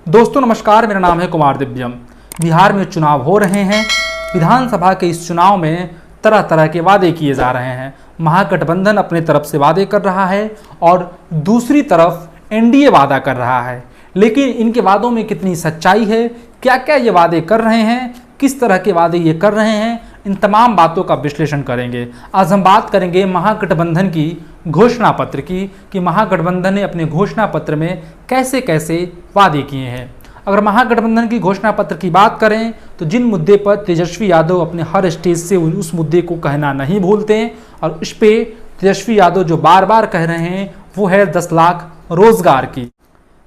दोस्तों नमस्कार, मेरा नाम है कुमार दिव्यम। बिहार में चुनाव हो रहे हैं। विधानसभा के इस चुनाव में तरह तरह के वादे किए जा रहे हैं। महागठबंधन अपने तरफ से वादे कर रहा है और दूसरी तरफ एनडीए वादा कर रहा है, लेकिन इनके वादों में कितनी सच्चाई है, क्या क्या ये वादे कर रहे हैं, किस तरह के वादे ये कर रहे हैं, इन तमाम बातों का विश्लेषण करेंगे। आज हम बात करेंगे महागठबंधन की घोषणा पत्र की कि महागठबंधन ने अपने घोषणा पत्र में कैसे कैसे वादे किए हैं। अगर महागठबंधन की घोषणा पत्र की बात करें तो जिन मुद्दे पर तेजस्वी यादव अपने हर स्टेज से उस मुद्दे को कहना नहीं भूलते हैं और उस पर तेजस्वी यादव जो बार बार कह रहे हैं वो है 10 लाख रोजगार की।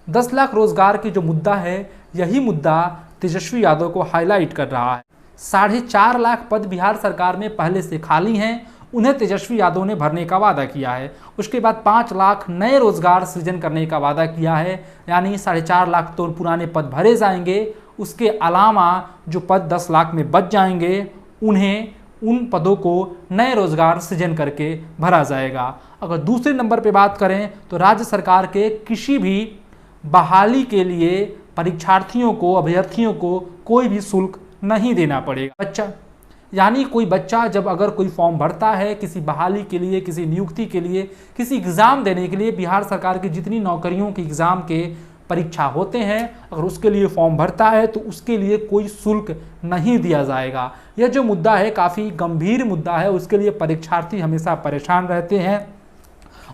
10 लाख रोजगार की जो मुद्दा है, यही मुद्दा तेजस्वी यादव को हाईलाइट कर रहा है। 4.5 लाख पद बिहार सरकार में पहले से खाली हैं, उन्हें तेजस्वी यादव ने भरने का वादा किया है। उसके बाद 5 लाख नए रोजगार सृजन करने का वादा किया है, यानी 4.5 लाख तो पुराने पद भरे जाएंगे। उसके अलावा जो पद 10 लाख में बच जाएंगे, उन्हें उन पदों को नए रोजगार सृजन करके भरा जाएगा। अगर दूसरे नंबर पर बात करें तो राज्य सरकार के किसी भी बहाली के लिए परीक्षार्थियों को, अभ्यर्थियों को कोई भी शुल्क नहीं देना पड़ेगा। यानी कोई बच्चा जब अगर कोई फॉर्म भरता है किसी बहाली के लिए, किसी नियुक्ति के लिए, किसी एग्ज़ाम देने के लिए, बिहार सरकार की जितनी नौकरियों के एग्ज़ाम के परीक्षा होते हैं, अगर उसके लिए फॉर्म भरता है तो उसके लिए कोई शुल्क नहीं दिया जाएगा। यह जो मुद्दा है काफ़ी गंभीर मुद्दा है, उसके लिए परीक्षार्थी हमेशा परेशान रहते हैं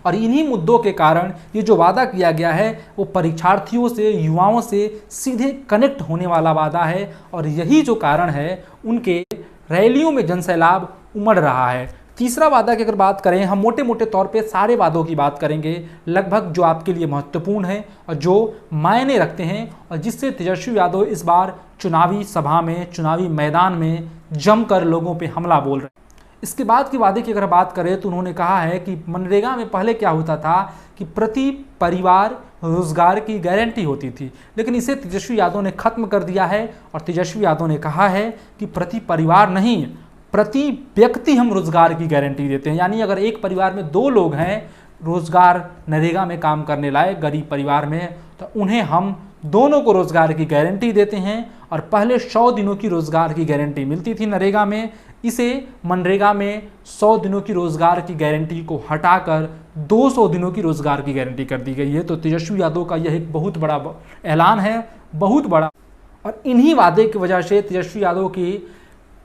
और इन्हीं मुद्दों के कारण ये जो वादा किया गया है वो परीक्षार्थियों से, युवाओं से सीधे कनेक्ट होने वाला वादा है और यही जो कारण है उनके रैलियों में जनसैलाब उमड़ रहा है। तीसरा वादा की अगर बात करें, हम मोटे मोटे तौर पे सारे वादों की बात करेंगे लगभग जो आपके लिए महत्वपूर्ण है और जो मायने रखते हैं और जिससे तेजस्वी यादव इस बार चुनावी सभा में, चुनावी मैदान में जमकर लोगों पे हमला बोल रहे हैं। इसके बाद के वादे की अगर बात करें तो उन्होंने कहा है कि मनरेगा में पहले क्या होता था कि प्रति परिवार रोजगार की गारंटी होती थी, लेकिन इसे तेजस्वी यादव ने खत्म कर दिया है और तेजस्वी यादव ने कहा है कि प्रति परिवार नहीं, प्रति व्यक्ति हम रोजगार की गारंटी देते हैं। यानी अगर एक परिवार में 2 लोग हैं रोजगार नरेगा में काम करने लायक, गरीब परिवार में, तो उन्हें हम दोनों को रोजगार की गारंटी देते हैं। और पहले 100 दिनों की रोजगार की गारंटी मिलती थी नरेगा में, इसे मनरेगा में 100 दिनों की रोजगार की गारंटी को हटाकर 200 दिनों की रोजगार की गारंटी कर दी गई है। तो तेजस्वी यादव का यह एक बहुत बड़ा ऐलान है, बहुत बड़ा, और इन्हीं वादे की वजह से तेजस्वी यादव की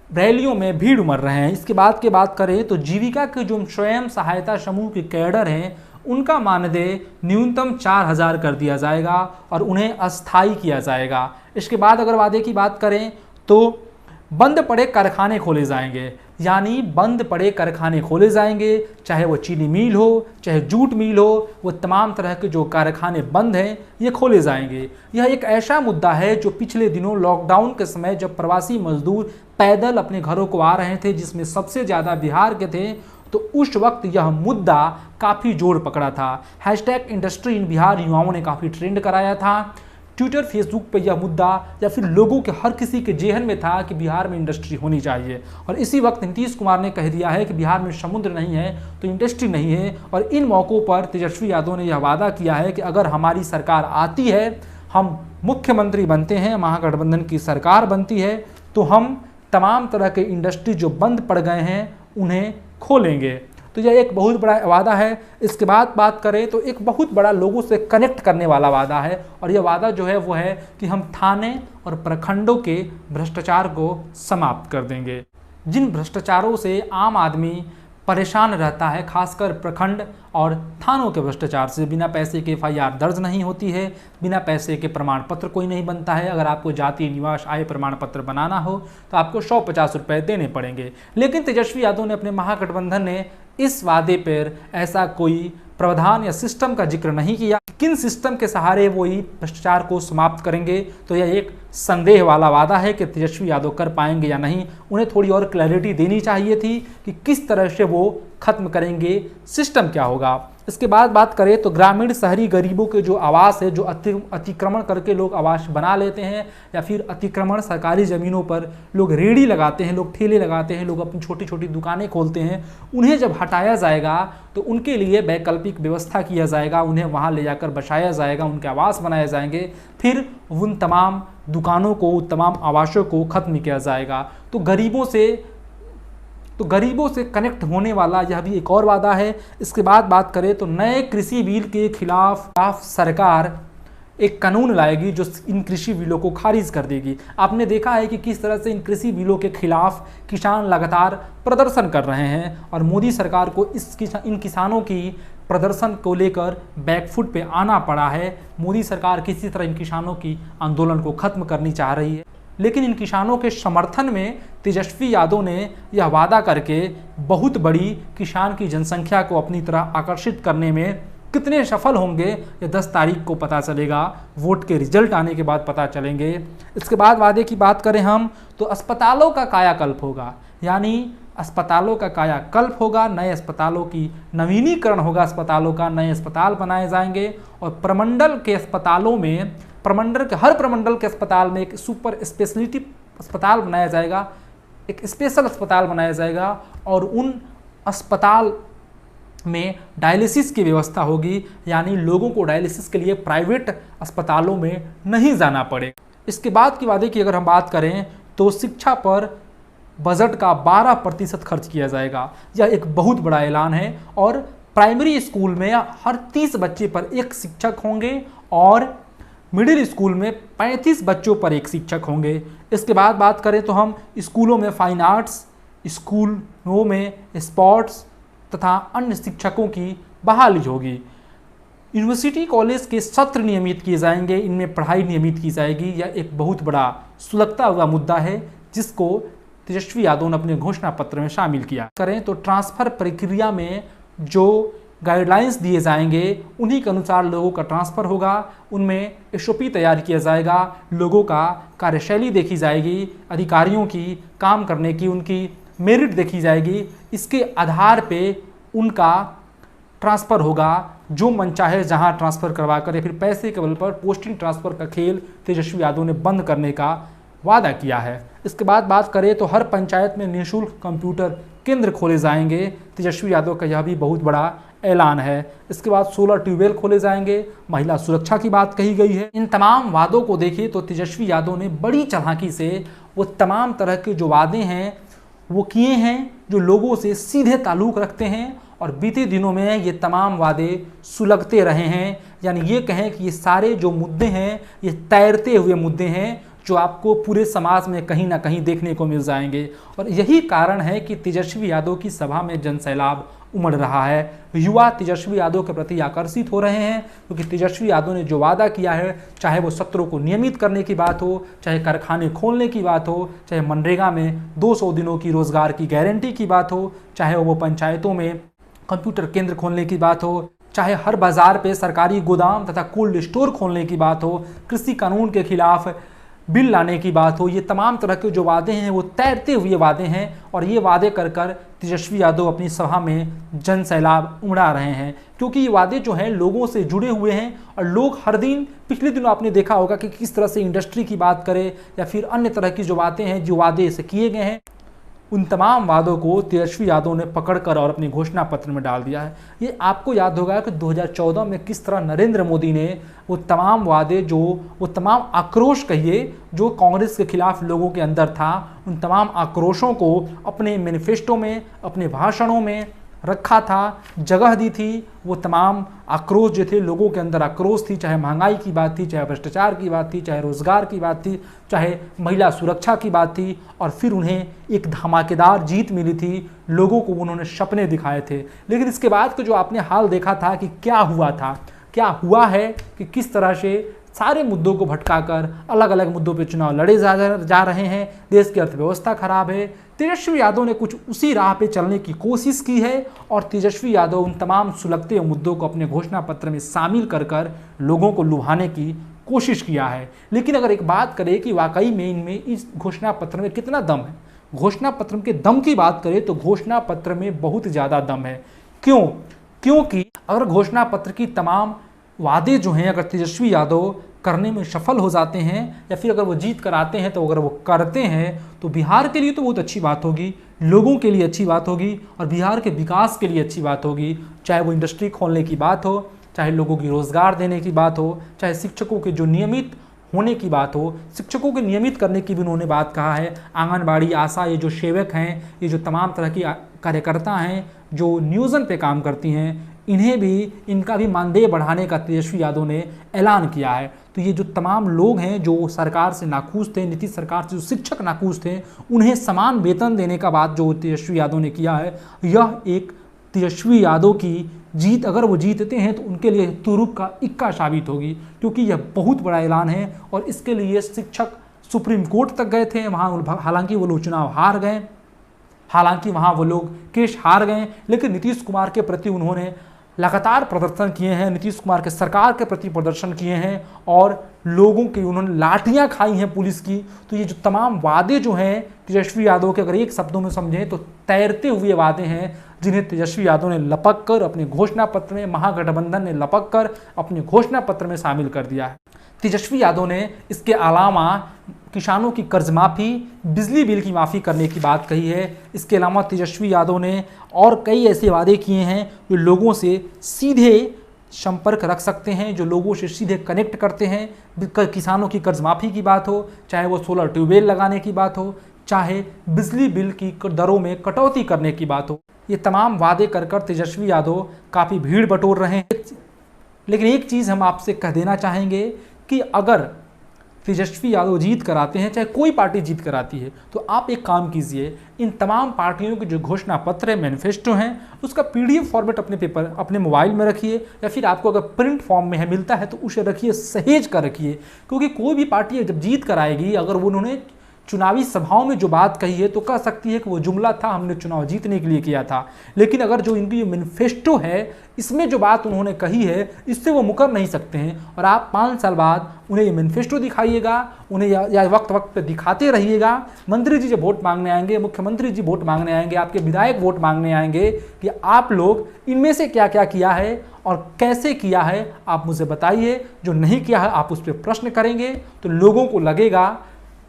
रैलियों में भीड़ उमड़ रहे हैं। इसके बाद की बात करें तो जीविका के जो स्वयं सहायता समूह के कैडर हैं उनका मानदेय न्यूनतम 4,000 कर दिया जाएगा और उन्हें अस्थायी किया जाएगा। इसके बाद अगर वादे की बात करें तो बंद पड़े कारखाने खोले जाएंगे, यानी बंद पड़े कारखाने खोले जाएंगे, चाहे वो चीनी मिल हो, चाहे जूट मिल हो, वो तमाम तरह के जो कारखाने बंद हैं ये खोले जाएंगे। यह एक ऐसा मुद्दा है जो पिछले दिनों लॉकडाउन के समय जब प्रवासी मजदूर पैदल अपने घरों को आ रहे थे, जिसमें सबसे ज़्यादा बिहार के थे, तो उस वक्त यह मुद्दा काफ़ी जोर पकड़ा था। हैशटैग इंडस्ट्री इन बिहार युवाओं ने काफ़ी ट्रेंड कराया था। ट्विटर, फेसबुक पे यह मुद्दा या फिर लोगों के हर किसी के जेहन में था कि बिहार में इंडस्ट्री होनी चाहिए। और इसी वक्त नीतीश कुमार ने कह दिया है कि बिहार में समुद्र नहीं है तो इंडस्ट्री नहीं है। और इन मौक़ों पर तेजस्वी यादव ने यह वादा किया है कि अगर हमारी सरकार आती है, हम मुख्यमंत्री बनते हैं, महागठबंधन की सरकार बनती है, तो हम तमाम तरह के इंडस्ट्री जो बंद पड़ गए हैं उन्हें खोलेंगे। तो यह एक बहुत बड़ा वादा है। इसके बाद बात करें तो एक बहुत बड़ा लोगों से कनेक्ट करने वाला वादा है और यह वादा जो है वो है कि हम थाने और प्रखंडों के भ्रष्टाचार को समाप्त कर देंगे। जिन भ्रष्टाचारों से आम आदमी परेशान रहता है, खासकर प्रखंड और थानों के भ्रष्टाचार से, बिना पैसे के FIR दर्ज नहीं होती है, बिना पैसे के प्रमाण पत्र कोई नहीं बनता है। अगर आपको जाति, निवास, आय प्रमाण पत्र बनाना हो तो आपको 150 रुपये देने पड़ेंगे। लेकिन तेजस्वी यादव ने, अपने महागठबंधन ने इस वादे पर ऐसा कोई प्रावधान या सिस्टम का जिक्र नहीं किया। किन सिस्टम के सहारे वो ही भ्रष्टाचार को समाप्त करेंगे, तो यह एक संदेह वाला वादा है कि तेजस्वी यादव कर पाएंगे या नहीं। उन्हें थोड़ी और क्लैरिटी देनी चाहिए थी कि किस तरह से वो खत्म करेंगे, सिस्टम क्या होगा। इसके बाद बात करें तो ग्रामीण शहरी गरीबों के जो आवास है, जो अतिक्रमण करके लोग आवास बना लेते हैं, या फिर अतिक्रमण सरकारी ज़मीनों पर लोग रेहड़ी लगाते हैं, लोग ठेले लगाते हैं, लोग अपनी छोटी छोटी दुकानें खोलते हैं, उन्हें जब हटाया जाएगा तो उनके लिए वैकल्पिक व्यवस्था किया जाएगा, उन्हें वहाँ ले जाकर बसाया जाएगा, उनके आवास बनाए जाएंगे, फिर उन तमाम दुकानों को, तमाम आवासों को ख़त्म किया जाएगा। तो गरीबों से कनेक्ट होने वाला यह भी एक और वादा है। इसके बाद बात करें तो नए कृषि बिल के खिलाफ सरकार एक कानून लाएगी जो इन कृषि बिलों को खारिज कर देगी। आपने देखा है कि किस तरह से इन कृषि बिलों के खिलाफ किसान लगातार प्रदर्शन कर रहे हैं और मोदी सरकार को इन किसानों की प्रदर्शन को लेकर बैकफुट पे आना पड़ा है। मोदी सरकार किसी तरह इन किसानों की आंदोलन को खत्म करनी चाह रही है, लेकिन इन किसानों के समर्थन में तेजस्वी यादव ने यह वादा करके बहुत बड़ी किसान की जनसंख्या को अपनी तरह आकर्षित करने में कितने सफल होंगे ये 10 तारीख को पता चलेगा। वोट के रिजल्ट आने के बाद पता चलेंगे। इसके बाद वादे की बात करें हम तो अस्पतालों का कायाकल्प होगा, यानी अस्पतालों का कायाकल्प होगा, नए अस्पतालों की नवीनीकरण होगा, अस्पतालों का नए अस्पताल बनाए जाएंगे और प्रमंडल के अस्पतालों में हर प्रमंडल के अस्पताल में एक सुपर स्पेशलिटी अस्पताल बनाया जाएगा, एक स्पेशल अस्पताल बनाया जाएगा और उन अस्पताल में डायलिसिस की व्यवस्था होगी, यानी लोगों को डायलिसिस के लिए प्राइवेट अस्पतालों में नहीं जाना पड़े। इसके बाद की वादे की अगर हम बात करें तो शिक्षा पर बजट का 12% खर्च किया जाएगा। यह एक बहुत बड़ा ऐलान है और प्राइमरी स्कूल में हर 30 बच्चे पर एक शिक्षक होंगे और मिडिल स्कूल में 35 बच्चों पर एक शिक्षक होंगे। इसके बाद बात करें तो हम स्कूलों में फाइन आर्ट्स, स्कूलों में स्पोर्ट्स तथा अन्य शिक्षकों की बहाली होगी। यूनिवर्सिटी कॉलेज के सत्र नियमित किए जाएंगे, इनमें पढ़ाई नियमित की जाएगी। यह एक बहुत बड़ा सुलगता हुआ मुद्दा है जिसको तेजस्वी यादव ने अपने घोषणा पत्र में शामिल किया। करें तो ट्रांसफ़र प्रक्रिया में जो गाइडलाइंस दिए जाएंगे उन्हीं के अनुसार लोगों का ट्रांसफ़र होगा, उनमें एसओपी तैयार किया जाएगा, लोगों का कार्यशैली देखी जाएगी, अधिकारियों की काम करने की उनकी मेरिट देखी जाएगी, इसके आधार पे उनका ट्रांसफ़र होगा। जो मन चाहे जहां ट्रांसफ़र करवा कर या फिर पैसे के बल पर पोस्टिंग ट्रांसफ़र का खेल तेजस्वी यादव ने बंद करने का वादा किया है। इसके बाद बात करें तो हर पंचायत में निःशुल्क कंप्यूटर केंद्र खोले जाएंगे। तेजस्वी यादव का यह भी बहुत बड़ा ऐलान है। इसके बाद 16 ट्यूबवेल खोले जाएंगे, महिला सुरक्षा की बात कही गई है। इन तमाम वादों को देखिए तो तेजस्वी यादव ने बड़ी चालाकी से वो तमाम तरह के जो वादे हैं वो किए हैं जो लोगों से सीधे ताल्लुक़ रखते हैं और बीते दिनों में ये तमाम वादे सुलगते रहे हैं। यानी ये कहें कि ये सारे जो मुद्दे हैं ये तैरते हुए मुद्दे हैं जो आपको पूरे समाज में कहीं ना कहीं देखने को मिल जाएंगे। और यही कारण है कि तेजस्वी यादव की सभा में जनसैलाब उमड़ रहा है। युवा तेजस्वी यादव के प्रति आकर्षित हो रहे हैं क्योंकि तेजस्वी यादव ने जो वादा किया है, चाहे वो सत्रों को नियमित करने की बात हो, चाहे कारखाने खोलने की बात हो, चाहे मनरेगा में 200 दिनों की रोजगार की गारंटी की बात हो, चाहे वो पंचायतों में कंप्यूटर केंद्र खोलने की बात हो, चाहे हर बाजार पे सरकारी गोदाम तथा कोल्ड स्टोर खोलने की बात हो, कृषि कानून के खिलाफ बिल लाने की बात हो, ये तमाम तरह के जो वादे हैं वो तैरते हुए वादे हैं और ये वादे कर कर तेजस्वी यादव अपनी सभा में जनसैलाब उमड़ा रहे हैं क्योंकि ये वादे जो हैं लोगों से जुड़े हुए हैं और लोग हर दिन, पिछले दिनों आपने देखा होगा कि किस तरह से इंडस्ट्री की बात करें या फिर अन्य तरह की जो बातें हैं, जो वादे से किए गए हैं, उन तमाम वादों को तेजस्वी यादव ने पकड़कर और अपने घोषणा पत्र में डाल दिया है। ये आपको याद होगा कि 2014 में किस तरह नरेंद्र मोदी ने वो तमाम वादे, वो तमाम आक्रोश कहिए जो कांग्रेस के खिलाफ लोगों के अंदर था, उन तमाम आक्रोशों को अपने मैनिफेस्टो में, अपने भाषणों में रखा था, जगह दी थी। वो तमाम आक्रोश जो थे, लोगों के अंदर आक्रोश थी, चाहे महंगाई की बात थी, चाहे भ्रष्टाचार की बात थी, चाहे रोजगार की बात थी, चाहे महिला सुरक्षा की बात थी, और फिर उन्हें एक धमाकेदार जीत मिली थी। लोगों को उन्होंने सपने दिखाए थे। लेकिन इसके बाद का जो आपने हाल देखा था कि क्या हुआ था, क्या हुआ है कि किस तरह से सारे मुद्दों को भटकाकर अलग अलग मुद्दों पे चुनाव लड़े जा रहे हैं। देश की अर्थव्यवस्था खराब है। तेजस्वी यादव ने कुछ उसी राह पे चलने की कोशिश की है और तेजस्वी यादव उन तमाम सुलगते मुद्दों को अपने घोषणा पत्र में शामिल कर लोगों को लुभाने की कोशिश किया है। लेकिन अगर एक बात करें कि वाकई में इनमें इस घोषणा पत्र में कितना दम है, घोषणा पत्र के दम की बात करें तो घोषणा पत्र में बहुत ज़्यादा दम है। क्योंकि अगर घोषणा पत्र की तमाम वादे जो हैं अगर तेजस्वी यादव करने में सफल हो जाते हैं या फिर अगर वो जीत कर आते हैं तो अगर वो करते हैं तो बिहार के लिए तो बहुत अच्छी बात होगी, लोगों के लिए अच्छी बात होगी और बिहार के विकास के लिए अच्छी बात होगी। चाहे वो इंडस्ट्री खोलने की बात हो, चाहे लोगों की रोज़गार देने की बात हो, चाहे शिक्षकों के जो नियमित होने की बात हो, शिक्षकों के नियमित करने की भी उन्होंने बात कहा है। आंगनबाड़ी, आशा, ये जो सेवक हैं, ये जो तमाम तरह की कार्यकर्ता हैं जो नियोजन पे काम करती हैं, इन्हें भी, इनका भी मानदेय बढ़ाने का तेजस्वी यादव ने ऐलान किया है। तो ये जो तमाम लोग हैं जो सरकार से नाखुश थे, नीतीश सरकार से जो शिक्षक नाखुश थे, उन्हें समान वेतन देने का बात जो तेजस्वी यादव ने किया है, यह एक तेजस्वी यादव की जीत, अगर वो जीतते हैं तो उनके लिए तुरुप का इक्का साबित होगी, क्योंकि यह बहुत बड़ा ऐलान है। और इसके लिए शिक्षक सुप्रीम कोर्ट तक गए थे, वहाँ हालांकि वो लोग चुनाव हार गए, हालांकि वहाँ वो लोग केस हार गए, लेकिन नीतीश कुमार के प्रति उन्होंने लगातार प्रदर्शन किए हैं, नीतीश कुमार के सरकार के प्रति प्रदर्शन किए हैं और लोगों की उन्होंने लाठियां खाई हैं पुलिस की। तो ये जो तमाम वादे जो हैं तेजस्वी यादव के, अगर एक शब्दों में समझें तो तैरते हुए वादे हैं, जिन्हें तेजस्वी यादव ने लपक कर अपने घोषणा पत्र में, महागठबंधन ने लपक कर अपने घोषणा पत्र में शामिल कर दिया है। तेजस्वी यादव ने इसके अलावा किसानों की कर्ज माफ़ी, बिजली बिल की माफ़ी करने की बात कही है। इसके अलावा तेजस्वी यादव ने और कई ऐसे वादे किए हैं जो लोगों से सीधे संपर्क रख सकते हैं, जो लोगों से सीधे कनेक्ट करते हैं। किसानों की कर्ज माफ़ी की बात हो, चाहे वो सोलर ट्यूबवेल लगाने की बात हो, चाहे बिजली बिल की दरों में कटौती करने की बात हो, ये तमाम वादे कर कर तेजस्वी यादव काफ़ी भीड़ बटोर रहे हैं। लेकिन एक चीज़ हम आपसे कह देना चाहेंगे कि अगर तेजस्वी यादव जीत कर आते हैं, चाहे कोई पार्टी जीत कर आती है, तो आप एक काम कीजिए, इन तमाम पार्टियों के जो घोषणा पत्र है, मैनिफेस्टो हैं, उसका PDF फॉर्मेट अपने पेपर, अपने मोबाइल में रखिए, या फिर आपको अगर प्रिंट फॉर्म में है मिलता है तो उसे रखिए, सहेज कर रखिए। क्योंकि कोई भी पार्टी जब जीत कर आएगी, अगर वो उन्होंने चुनावी सभाओं में जो बात कही है तो कह सकती है कि वो जुमला था, हमने चुनाव जीतने के लिए किया था। लेकिन अगर जो इनकी मैनिफेस्टो है, इसमें जो बात उन्होंने कही है, इससे वो मुकर नहीं सकते हैं। और आप 5 साल बाद उन्हें ये मैनिफेस्टो दिखाइएगा, उन्हें या वक्त वक्त पे दिखाते रहिएगा। मंत्री जी जब वोट मांगने आएंगे, मुख्यमंत्री जी वोट मांगने आएंगे, आपके विधायक वोट मांगने आएंगे कि आप लोग इनमें से क्या क्या किया है और कैसे किया है, आप मुझे बताइए। जो नहीं किया है आप उस पर प्रश्न करेंगे तो लोगों को लगेगा,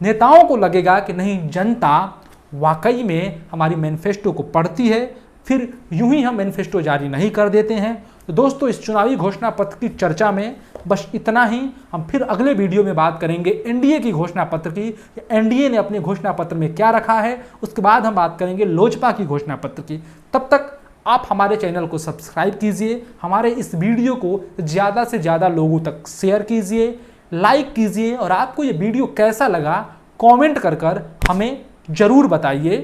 नेताओं को लगेगा कि नहीं, जनता वाकई में हमारी मैनिफेस्टो को पढ़ती है, फिर यूं ही हम मैनिफेस्टो जारी नहीं कर देते हैं। तो दोस्तों, इस चुनावी घोषणा पत्र की चर्चा में बस इतना ही। हम फिर अगले वीडियो में बात करेंगे एनडीए की घोषणा पत्र की, एनडीए ने अपने घोषणा पत्र में क्या रखा है। उसके बाद हम बात करेंगे लोजपा की घोषणा पत्र की। तब तक आप हमारे चैनल को सब्सक्राइब कीजिए, हमारे इस वीडियो को ज़्यादा से ज़्यादा लोगों तक शेयर कीजिए, लाइक कीजिए, और आपको ये वीडियो कैसा लगा कमेंट कर कर हमें ज़रूर बताइए,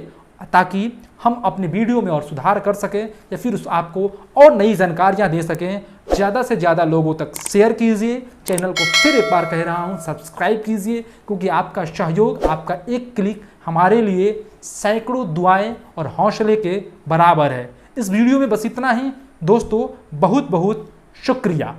ताकि हम अपने वीडियो में और सुधार कर सकें या फिर उस आपको और नई जानकारियाँ दे सकें। ज़्यादा से ज़्यादा लोगों तक शेयर कीजिए, चैनल को फिर एक बार कह रहा हूँ सब्सक्राइब कीजिए, क्योंकि आपका सहयोग, आपका एक क्लिक हमारे लिए सैकड़ों दुआएं और हौसले के बराबर है। इस वीडियो में बस इतना ही दोस्तों, बहुत बहुत शुक्रिया।